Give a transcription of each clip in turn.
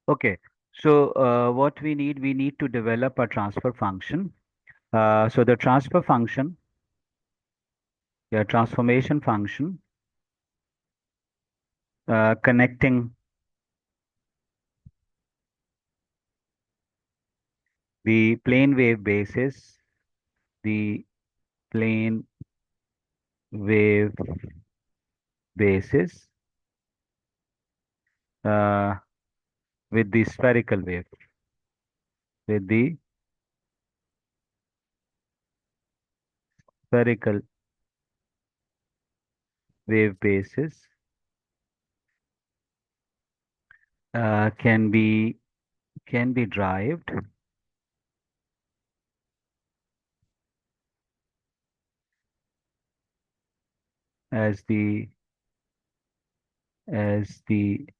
Okay. So what we need to develop a transfer function. So the transfer function, yeah, transformation function, connecting the plane wave basis, the plane wave basis uh, with the spherical wave, with the spherical wave basis uh, can be can be derived as the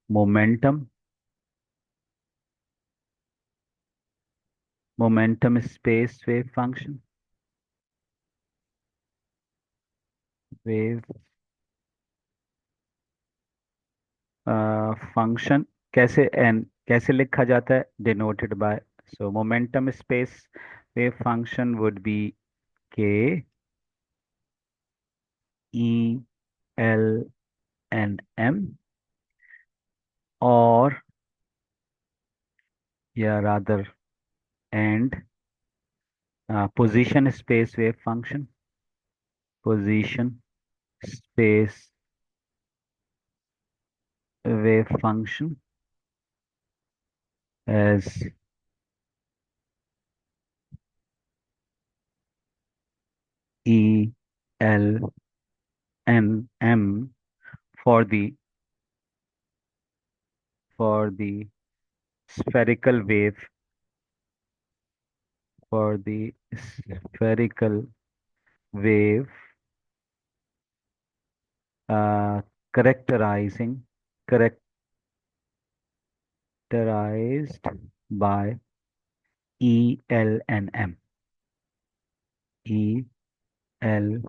momentum space wave function कैसे लिखा जाता है denoted by so momentum space wave function would be k e l n m or yeah rather and position space wave function position space wave function as e l n m for the spherical wave for the spherical wave uh, characterizing characterized by E L and M. E L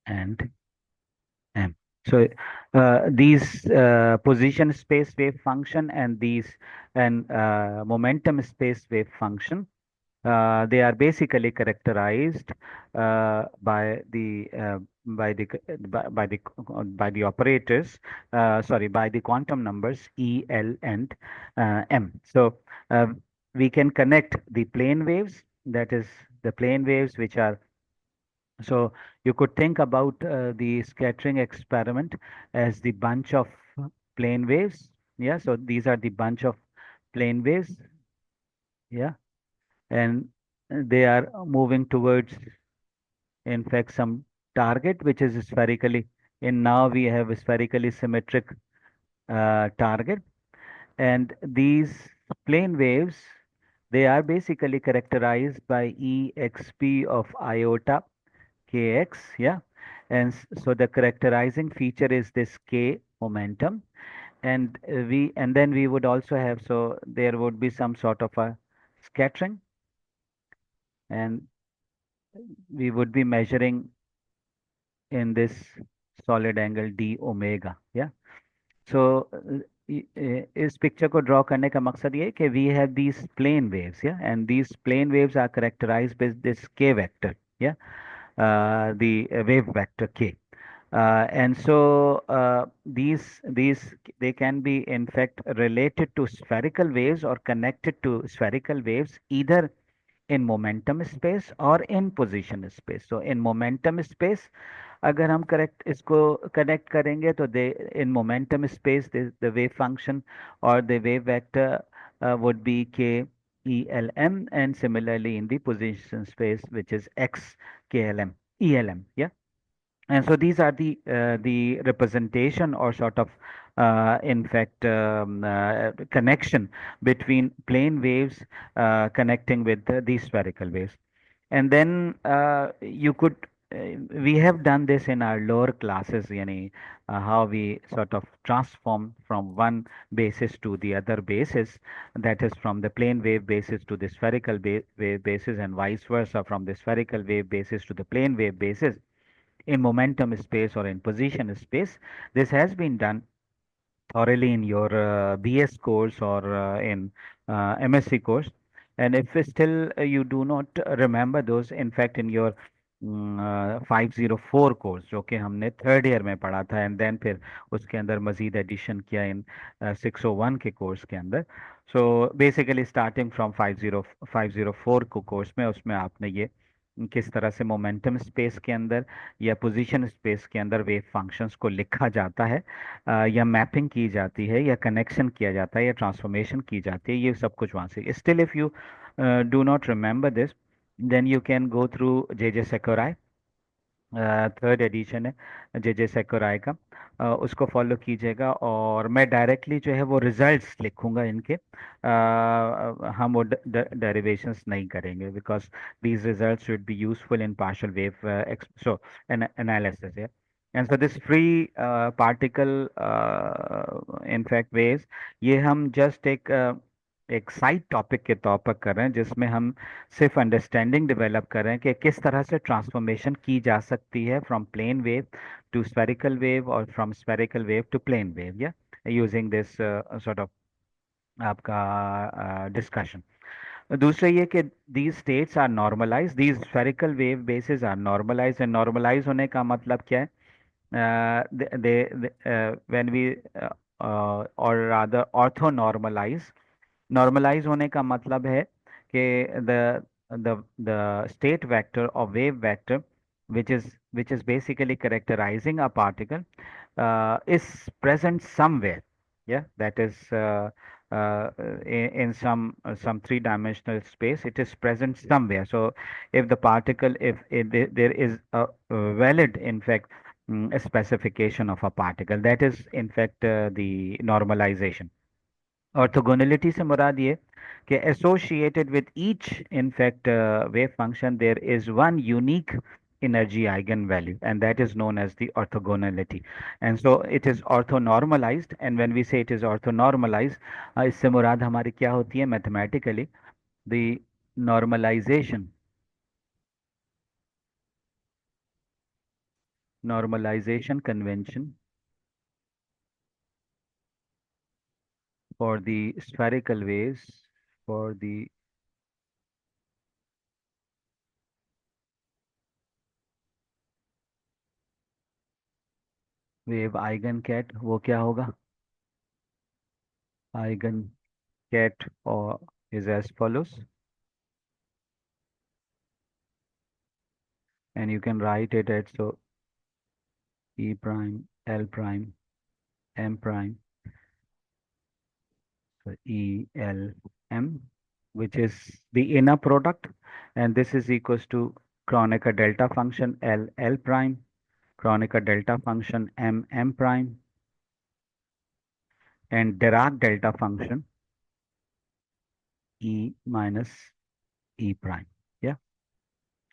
and M. So these position space wave function and these and momentum space wave function they are basically characterized by the by the operators by the quantum numbers E, L, and M. So uh, we can connect the plane waves, that is the plane waves which are so you could think about the scattering experiment as the bunch of plane waves. Yeah, so these are the bunch of plane waves. Yeah, and they are moving towards, in fact, some target which is spherically. In now we have a spherically symmetric target, and these plane waves they are basically characterized by exp of iota kx. Yeah, and so the characterizing feature is this k momentum, and then we would also have so there would be some sort of a scattering, and we would be measuring in this solid angle d omega. Yeah, so इस picture को draw करने का मकसद ये है कि we have these plane waves या and these plane waves are characterized by this k vector. Yeah, the wave vector k. And so these they can be in fact related to spherical waves or connected to spherical waves either in momentum space or in position space. So in momentum space अगर हम correct इसको connect करेंगे तो they in momentum space the wave function और the wave vector would be k elm, and similarly in the position space which is x klm elm. Yeah, and so these are the representation or sort of in fact connection between plane waves connecting with the spherical waves. And then you could we have done this in our lower classes, yani, how we sort of transform from one basis to the other basis, that is from the plane wave basis to the spherical wave basis, and vice versa from the spherical wave basis to the plane wave basis in momentum space or in position space. This has been done thoroughly in your BS course or in MSc course. And if still you do not remember those, in fact, in your 504 course जो कि हमने third year में पढ़ा था, and then फिर उसके अंदर मजीद addition किया इन 601 के कोर्स के अंदर. सो बेसिकली स्टार्टिंग फ्रॉम 504 को कोर्स में, उसमें आपने ये किस तरह से मोमेंटम स्पेस के अंदर या पोजीशन स्पेस के अंदर वेव फंक्शंस को लिखा जाता है, या मैपिंग की जाती है, या कनेक्शन किया जाता है, या ट्रांसफॉर्मेशन की जाती है, ये सब कुछ वहाँ से. Still if you do not remember this, then you can go through J J Sakurai. Third edition है जे जे सेकोराय का. उसको फॉलो कीजिएगा, और मैं डायरेक्टली जो है वो रिजल्ट्स लिखूंगा इनके. हम वो डेरिवेशंस नहीं करेंगे, because these results should be useful in partial wave so analysis. And so this free particle in fact waves, ये हम जस्ट एक साइड टॉपिक के तौर पर कर रहे हैं, जिसमें हम सिर्फ अंडरस्टैंडिंग डेवलप कर रहे हैं कि किस तरह से ट्रांसफॉर्मेशन की जा सकती है from plane wave to spherical wave, और from spherical wave to plane wave, या यूजिंग दिस सॉर्ट ऑफ आपका डिस्कशन. दूसरा ये कि these states are normalize, these spherical wave basis are normalize. And normalize होने का मतलब क्या है? व्हेन वी और रादर ऑर्थो नॉर्मलाइज. नॉर्मलाइज होने का मतलब है कि the state vector or wave vector, which is basically characterizing a particle, is present somewhere. Yeah, that is in some three-dimensional space. It is present somewhere. So if the particle, if there is a valid, in fact, a specification of a particle, that is in fact the normalization. Orthogonality से मुराद ये कि associated with each in fact wave function there is one unique energy eigenvalue, and that is known as the orthogonality. And so it is orthonormalized, and when we say it is orthonormalized, इससे मुराद हमारी क्या होती है mathematically? the normalization normalization convention for the spherical waves, for the wave eigencat, वो क्या होगा? Eigencat or is as follows, and you can write it as so E prime, L prime, M prime, so E L M, which is the inner product, and this is equals to Kronecker delta function L L prime, Kronecker delta function M M prime, and Dirac delta function E minus E prime. Yeah.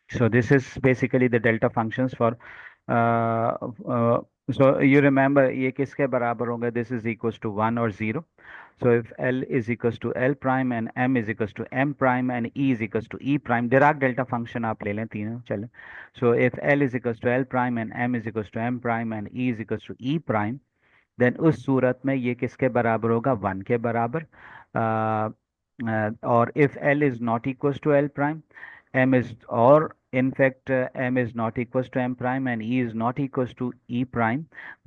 So this is basically the delta functions for so you remember ये किसके बराबर होंगे? This is equals to 1 or 0. So if L is equals to L prime and M is equals to M prime and E is equals to E prime, Dirac delta function आप ले लें तीनों चलें. So if L is equals to L prime and M is equals to M prime and E is equals to E prime, then उस सूरत में ये किसके बराबर होगा? 1 के बराबर. और if L is not equals to L prime, M is और in fact m is not equals to m prime and e is not equals to e prime,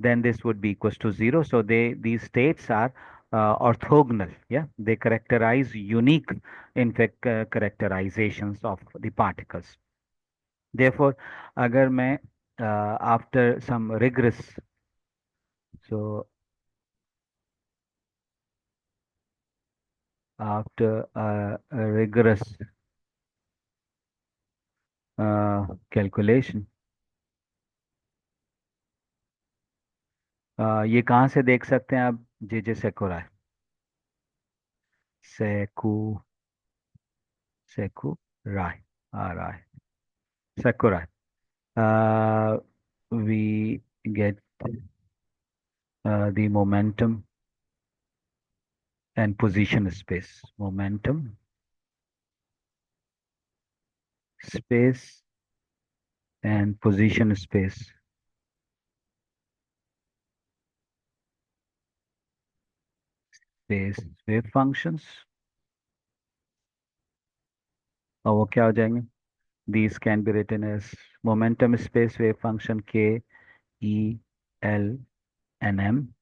then this would be equals to 0. So these states are orthogonal. Yeah, they characterize unique, in fact, characterizations of the particles. Therefore, अगर मैं after some rigorous, so after a rigorous calculation, ये कहाँ से देख सकते हैं आप? जे जे सेकुराय, सेकू सेकू राय, आ रहा है सेकुराय. We get the momentum and position space, momentum space and position space. space wave functions, और वो क्या हो जाएंगे? These can be written as momentum space wave function k e l n m,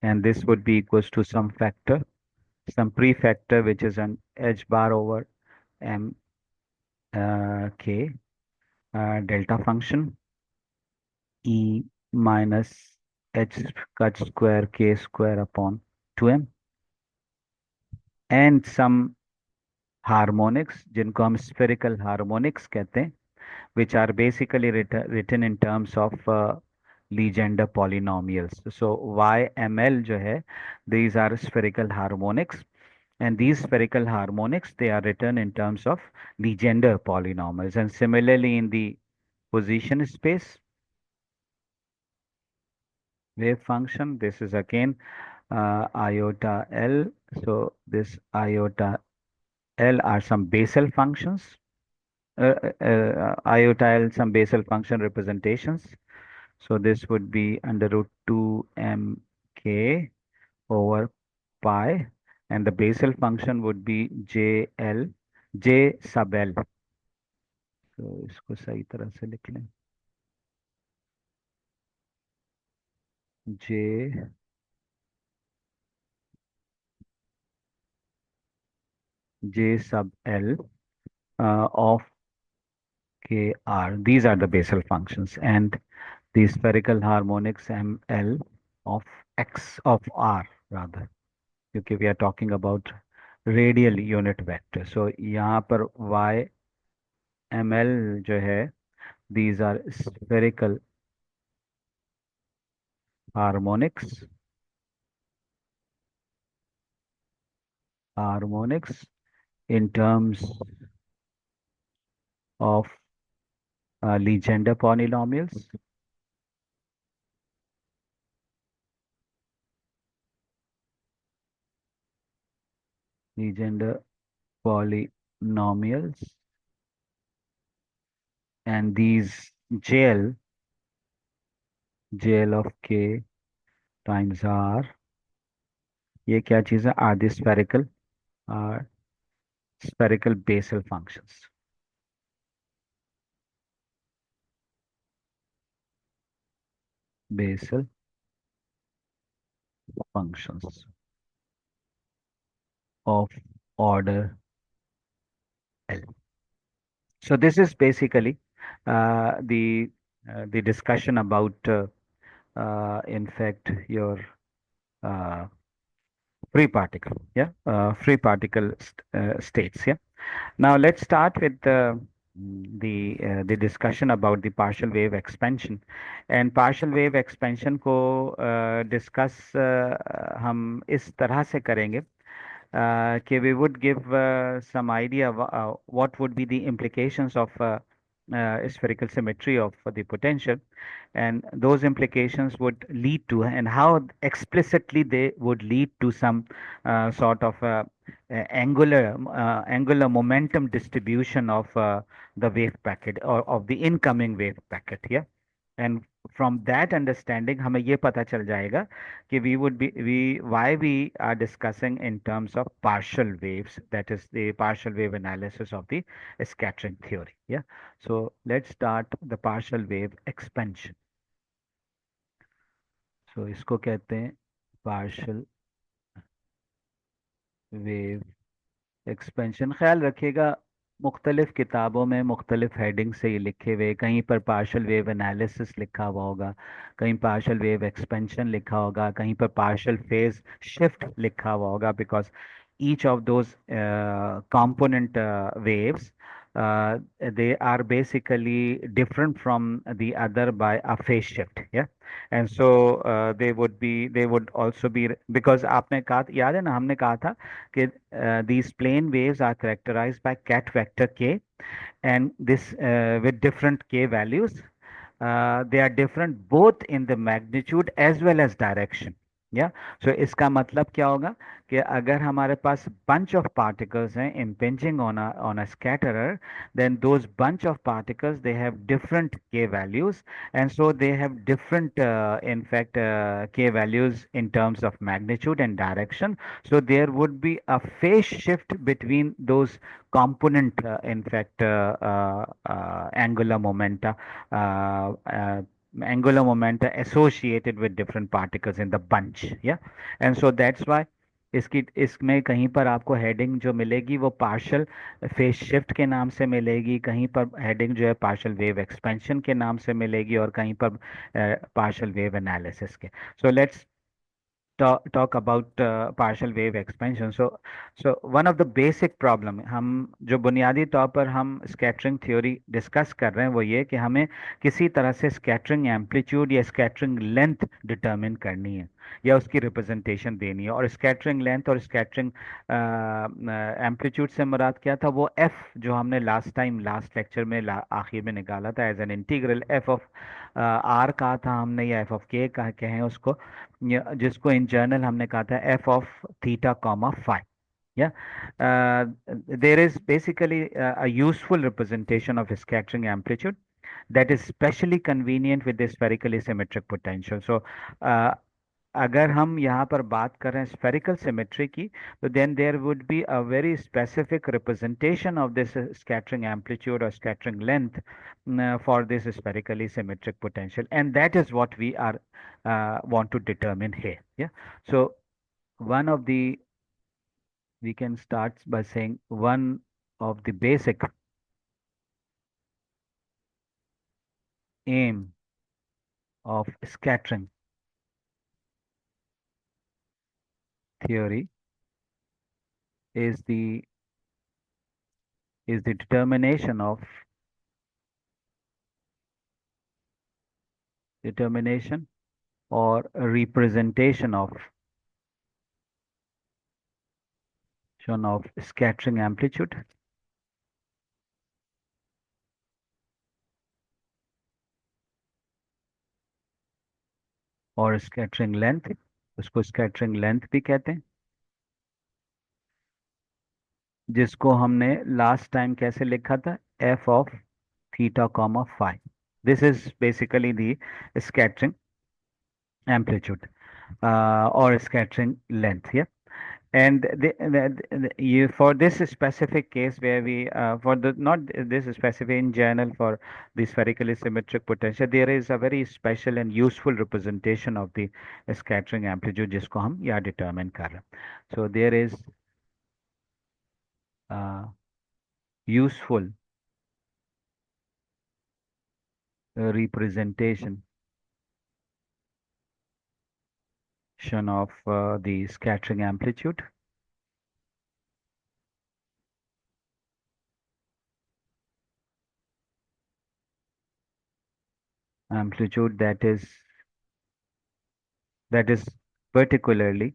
and this would be equals to some factor, some prefactor, which is an h bar over m k delta function e minus h cut square k square upon 2m, and some harmonics जिनको हम spherical harmonics कहते हैं, which are basically written in terms of Legendre polynomials. So YML जो है, these are spherical harmonics, and these spherical harmonics, they are written in terms of Legendre polynomials. And similarly in the position space wave function, this is again iota L. So this iota L are some Bessel functions, iota L some Bessel function representations. So this would be under root 2 mk over pi, and the Bessel function would be jl, j sub l. तो इसको सही तरह से लिख लें, j sub l of kr. These are the Bessel functions, and the spherical harmonics ml of x of r rather, क्योंकि we are talking about radial unit vector. So यहाँ पर y ml जो है, these are spherical harmonics, in terms of Legendre polynomials. Legendre polynomials, and these jl of k times r, ये क्या चीज़ है? Are the spherical Bessel functions. Bessel functions of order L. So this is basically the discussion about in fact your uh, free particle, yeah, free particle states, yeah. Now let's start with the discussion about the partial wave expansion. And partial wave expansion को discuss हम इस तरह से करेंगे कि we would give some idea of what would be the implications of spherical symmetry of the potential, and those implications would lead to, and how explicitly they would lead to some sort of angular momentum distribution of the wave packet, or of the incoming wave packet, yeah. And from that understanding हमें ये पता चल जाएगा कि we why we are discussing in terms of partial waves, that is the partial wave analysis of the scattering theory, yeah. So let's start the partial wave expansion. So इसको कहते हैं partial wave expansion. ख्याल रखिएगा, मुख्तलिफ किताबों में मुख्तलिफ heading से ये लिखे हुए, कहीं पर पार्शल वेव एनालिसिस लिखा हुआ होगा, कहीं पार्शल वेव एक्सपेंशन लिखा होगा, कहीं पर पार्शल फेज शिफ्ट लिखा हुआ होगा, because each of those component waves, they are basically different from the other by a phase shift, yeah. And so they would also be, because आपने कहा, याद है ना, हमने कहा था कि these plane waves are characterized by cat vector k, and this with different k values. They are different both in the magnitude as well as direction, या सो इसका मतलब क्या होगा कि अगर हमारे पास bunch of particles हैं impinging on a scatterer, then those bunch of particles they have different k values, and so they have different in fact k values in terms of magnitude and direction. So there would be a phase shift between those component in fact angular momenta associated with different particles in the bunch. Yeah, and so that's why इसकी इसमें कहीं पर आपको heading जो मिलेगी वो partial phase shift के नाम से मिलेगी, कहीं पर हेडिंग जो है पार्शल वेव एक्सपेंशन के नाम से मिलेगी, और कहीं पर पार्शल वेव एनालिसिस के. So let's talk about partial wave expansion. So one of the basic problem हम जो बुनियादी तौर पर हम स्कैटरिंग थ्योरी डिस्कस कर रहे हैं वो ये कि हमें किसी तरह से स्कैटरिंग एम्पलीट्यूड या स्कैटरिंग लेंथ डिटरमिन करनी है या उसकी रिप्रेजेंटेशन देनी है. और स्कैटरिंग लेंथ और स्कैटरिंग एम्पलीट्यूड से मुराद क्या था, वो एफ जो हमने लास्ट टाइम लास्ट लेक्चर में आखिर में निकाला था as an integral f of r कहा था हमने, या एफ ऑफ के कहा कहें उसको, जिसको इन जर्नल हमने कहा था f of theta comma phi. Yeah, there is basically a useful representation of scattering amplitude that is specially convenient with the spherically symmetric potential. So, अगर हम यहाँ पर बात करें spherical symmetry की, तो then there would be a very specific representation of this scattering amplitude or scattering length for this spherically symmetric potential, and that is what we are want to determine here. Yeah, so one of the we can start by saying one of the basic aim of scattering theory is the determination or representation of scattering amplitude और scattering length, उसको scattering length भी कहते हैं, जिसको हमने last time कैसे लिखा था, f of theta comma phi. This is basically the scattering amplitude or scattering length. Yeah, and you for this specific case where we for the not this specific in general for the spherically symmetric potential, there is a very special and useful representation of the scattering amplitude जिसको हम यहाँ determine कर रहे हैं. So there is useful representation of the scattering amplitude that is particularly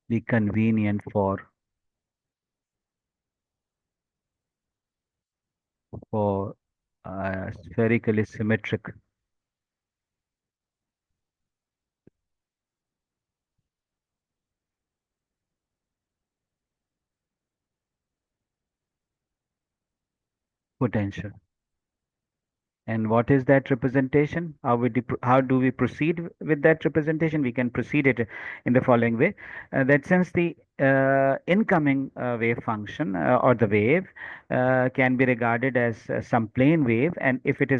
the convenient for spherically symmetric potential. And what is that representation? How do we proceed with that representation? We can proceed it in the following way: that since the incoming wave function or the wave can be regarded as some plane wave, and if it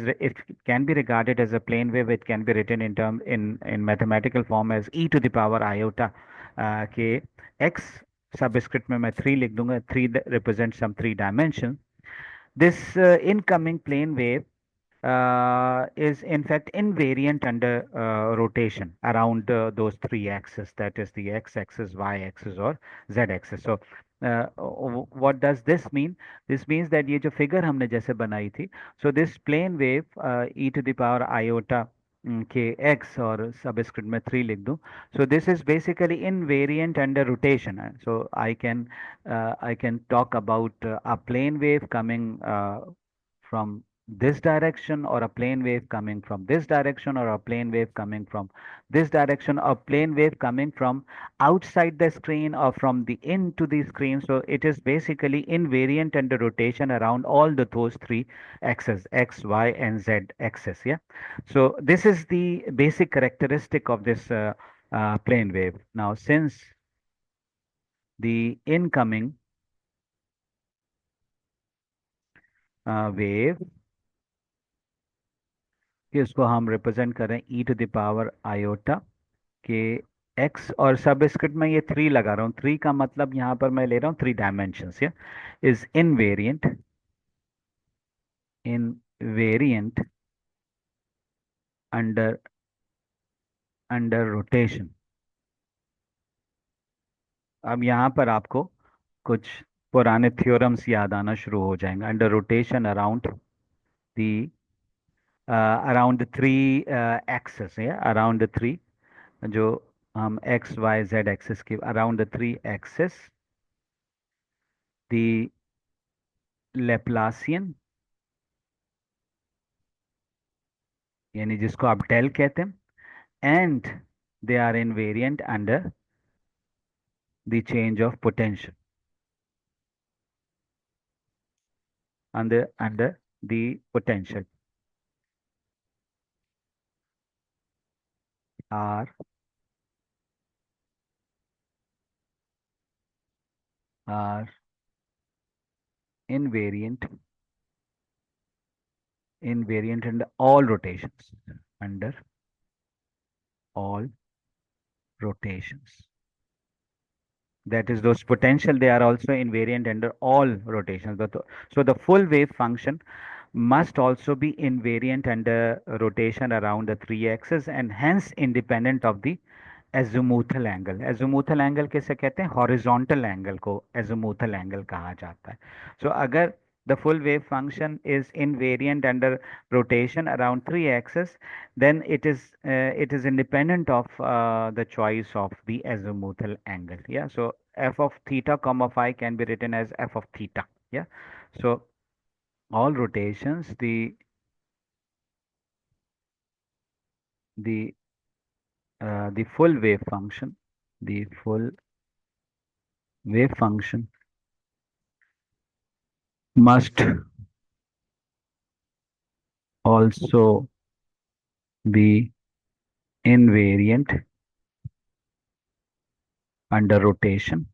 can be regarded as a plane wave, it can be written in mathematical form as e to the power iota k x. Subscript में मैं 3 लिख दूंगा. 3 represents some 3 dimension. This incoming plane wave is in fact invariant under rotation around those 3 axes, that is the x-axis, y-axis or z-axis. So what does this mean? This means that ये जो figure हमने जैसे बनाई थी, so this plane wave e to the power iota k x और subscript में 3 लिख दूं, so this is basically invariant under rotation. So I can talk about a plane wave coming from this direction, or a plane wave coming from this direction, or a plane wave coming from this direction, or plane wave coming from outside the screen or from the into the screen. So it is basically invariant and the rotation around all those three axes, x, y, and z axis. Yeah. So this is the basic characteristic of this plane wave. Now, since the incoming wave, इसको हम represent करें ई to the power iota के x, और subscript में ये three लगा रहा हूँ। थ्री का मतलब यहाँ पर मैं ले रहा हूँ थ्री डायमेंशंस। या is invariant under under rotation. अब यहाँ पर आपको कुछ पुराने थ्योरम्स याद आना शुरू हो जाएंगे। Under rotation around the around three axes, या अराउंड द थ्री, जो हम एक्स वाई जेड एक्सिस के around the three axis, the Laplacian, यानी जिसको आप डेल कहते हैं, and they are invariant under the change of potential, under the potential are are invariant under all rotations, under all rotations. That is, those potential, they are also invariant under all rotations. So the full wave function must also be invariant under rotation around the three axes, and hence independent of the azimuthal angle. Azimuthal angle किसे कहते हैं? Horizontal angle को एजुमुथल angle कहा जाता है। So अगर the full wave function is invariant under rotation around three axes, then it is independent of the choice of the azimuthal angle. Yeah. So f of theta comma phi can be written as f of theta. Yeah. So all rotations, the the full wave function, the full wave function must also be invariant under rotation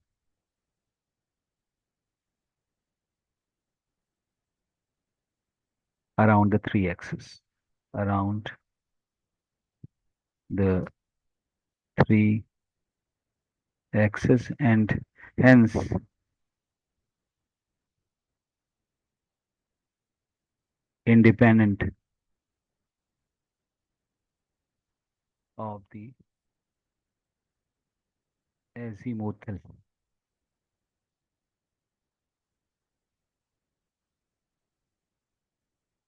around the three axes, around the three axes, and hence independent of the azimuthal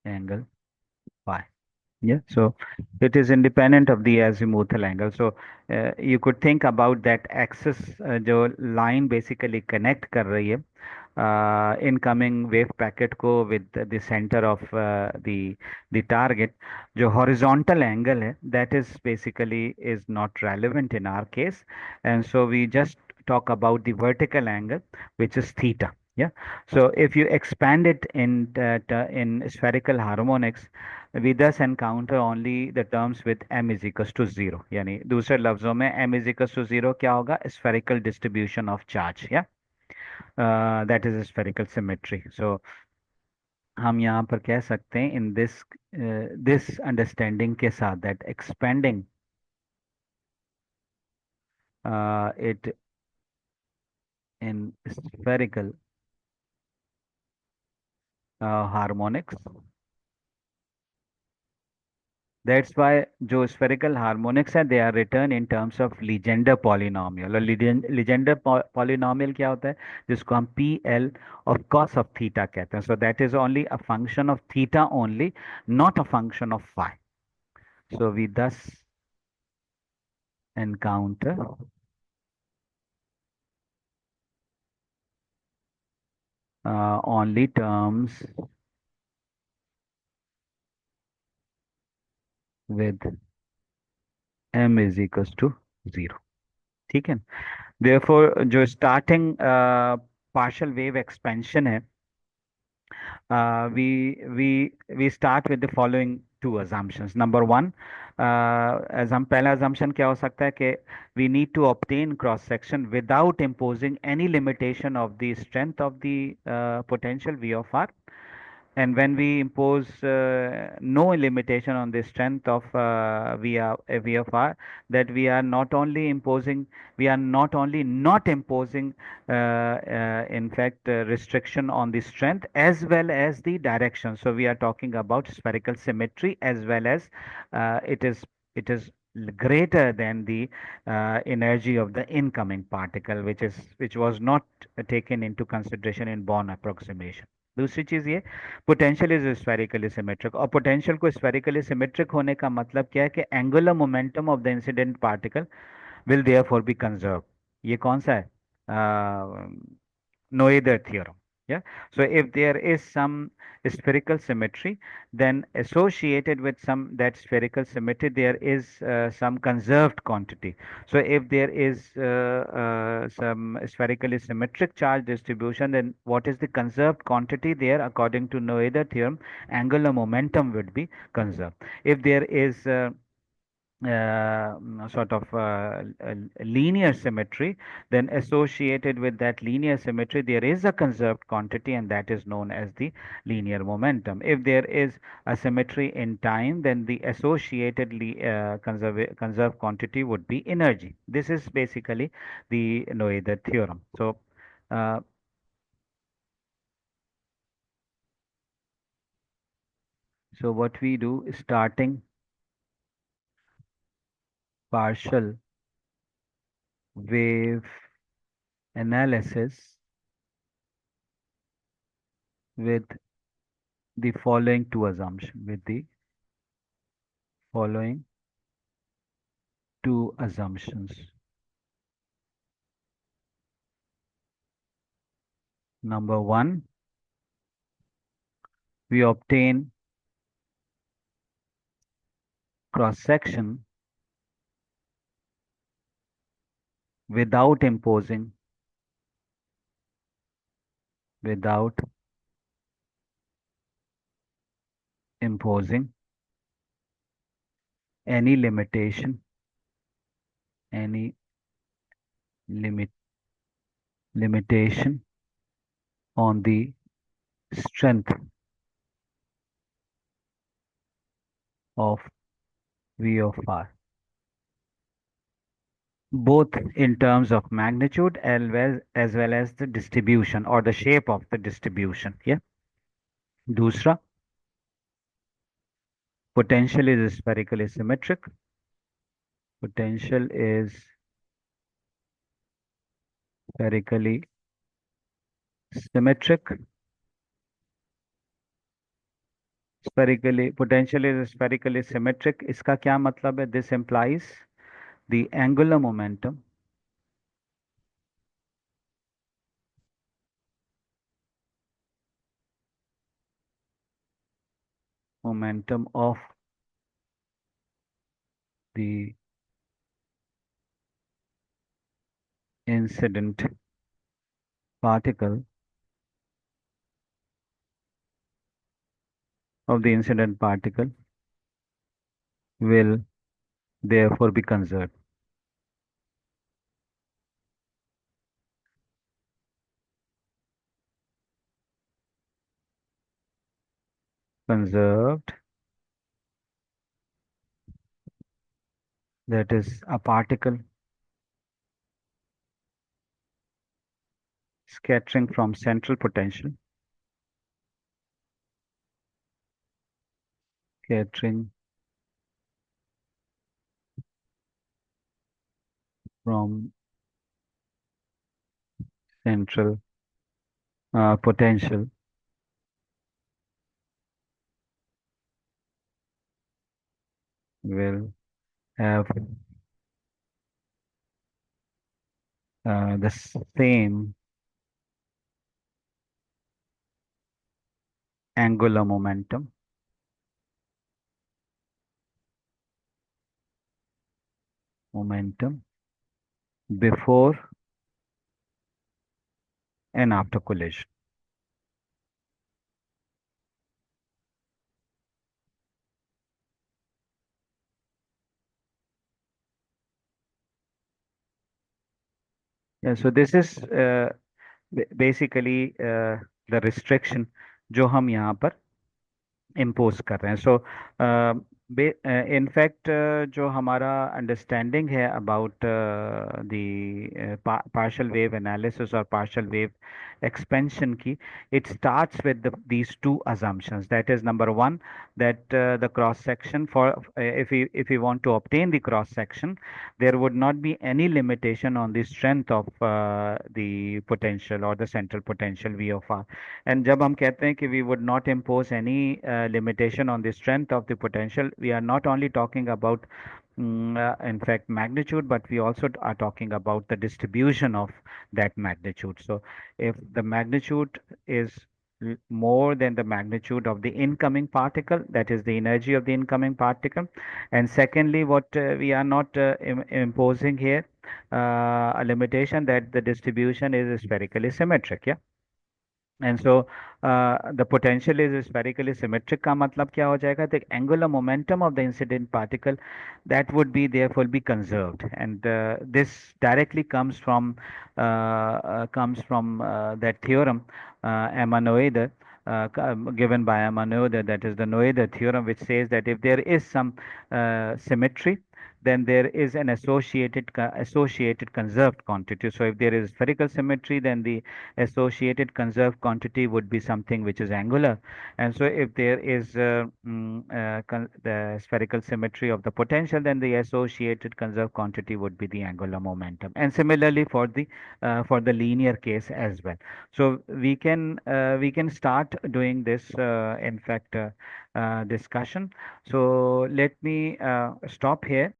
angle phi. Yeah, so it is independent of the azimuthal angle. So you could think about that axis, जो line basically connect कर रही है incoming wave packet को with the center of the target, जो horizontal angle है, that is basically is not relevant in our case, and so we just talk about the vertical angle, which is theta. Yeah. So if you expand it in spherical harmonics, we thus encounter only the terms with m is equals to zero. यानी दूसरे लफ्जों में m is equals to zero क्या होगा? Spherical distribution of charge. Yeah. That is spherical symmetry. So हम यहाँ पर कह सकते हैं in this understanding के साथ that expanding it in spherical harmonics, that's why जो spherical harmonics है they are written in terms of Legendre polynomial। और Legendre polynomial क्या होता है? जिसको हम PL of cos of theta कहते हैं। So that is only a function of theta only, not a function of phi. So we thus encounter only terms with m is equals to 0. ठीक है. Therefore जो starting partial wave expansion है, we start with the following two assumptions. Number one, as हम पहला assumption क्या हो सकता है कि we need to obtain cross section without imposing any limitation of the strength of the potential V of R. And when we impose no limitation on the strength of VFR, that we are not only not imposing, in fact, restriction on the strength as well as the direction. So we are talking about spherical symmetry as well as it is greater than the energy of the incoming particle, which was not taken into consideration in Born approximation. दूसरी चीज ये, potential is spherically symmetric, और potential को spherically symmetric होने का मतलब क्या है कि angular momentum of the incident particle will therefore be conserved. ये कौन सा है? Noether theorem. Yeah. So if there is some spherical symmetry, then associated with some that spherical symmetry, there is some conserved quantity. So if there is some spherically symmetric charge distribution, then what is the conserved quantity there? According to Noether theorem, angular momentum would be conserved. If there is sort of linear symmetry, then associated with that linear symmetry, there is a conserved quantity, and that is known as the linear momentum. If there is a symmetry in time, then the associated conserved quantity would be energy. This is basically the Noether theorem. Uh, so what we do is starting partial wave analysis with the following two assumptions, with the following two assumptions. Number one, we obtain cross section without without imposing any limitation, any limit limitation on the strength of V of R, both in terms of magnitude as well as the distribution or the shape of the distribution. Yeah. दूसरा, potential is spherically symmetric. Potential is spherically symmetric. Potential is spherically symmetric. इसका क्या मतलब है? This implies the angular momentum of the incident particle will therefore be conserved. Conserved, that is a particle scattering from central potential, scattering from central potential will have the same angular momentum momentum before and after collision. Yeah, so this is basically the restriction जो हम यहाँ पर impose कर रहे हैं. So in fact जो हमारा understanding है about the partial wave analysis और पार्शियल वेव expansion की, it starts with these two assumptions. That is, number one, that the cross section for if we want to obtain the cross section, there would not be any limitation on the strength of the potential or the central potential V of R. And जब हम कहते हैं कि we would not impose any limitation on the strength of the potential, we are not only talking about in fact magnitude, but we also are talking about the distribution of that magnitude. So if the magnitude is more than the magnitude of the incoming particle, that is the energy of the incoming particle. And secondly, what we are not imposing here a limitation that the distribution is spherically symmetric. Yeah. And so the potential is spherically symmetric का मतलब क्या हो जाएगा? The angular momentum of the incident particle, that would be therefore be conserved, and this directly comes from that theorem Emma-Noether, given by Emma-Noether, that is the Noether theorem, which says that if there is some symmetry, then there is an associated conserved quantity. So if there is spherical symmetry, then the associated conserved quantity would be something which is angular. And so if there is the spherical symmetry of the potential, then the associated conserved quantity would be the angular momentum. And similarly for the linear case as well. So we can start doing this in fact discussion. So let me stop here.